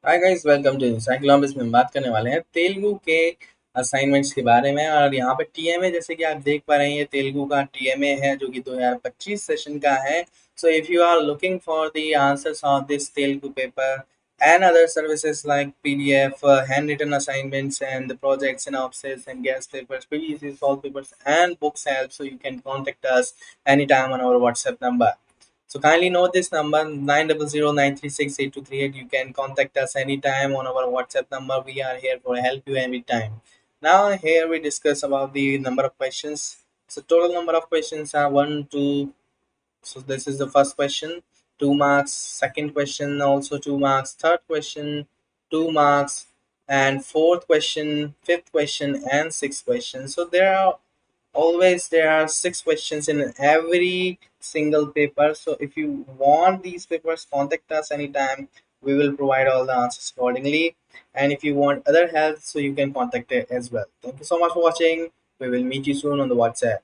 Hi guys, welcome to Instagram. इसमें हम बात करने वाले हैं तेलुगु के असाइनमेंट्स के बारे में। और यहाँ पे टीएमए, जैसे कि आप देख पा रहे हैं, ये तेलुगु का टीएमए है जो कि 2025 सेशन का है। So if you are looking for the answers of this Telugu paper and other services like PDF, handwritten assignments, and the projects synopsis and guest papers, PVC solve papers, and books help. So you can contact us anytime on our WhatsApp number. So kindly note this number 9009368 238. You can contact us anytime on our WhatsApp number. We are here for help you anytime. Now here we discuss about the number of questions. So total number of questions are one, two. So this is the first question, 2 marks. Second question also 2 marks. Third question, 2 marks. And fourth question, fifth question, and sixth question. So there are 6 questions in every single paper. So if you want these papers, contact us anytime. We will provide all the answers accordingly. And if you want other help, so you can contact it as well. Thank you so much for watching. We will meet you soon on the WhatsApp.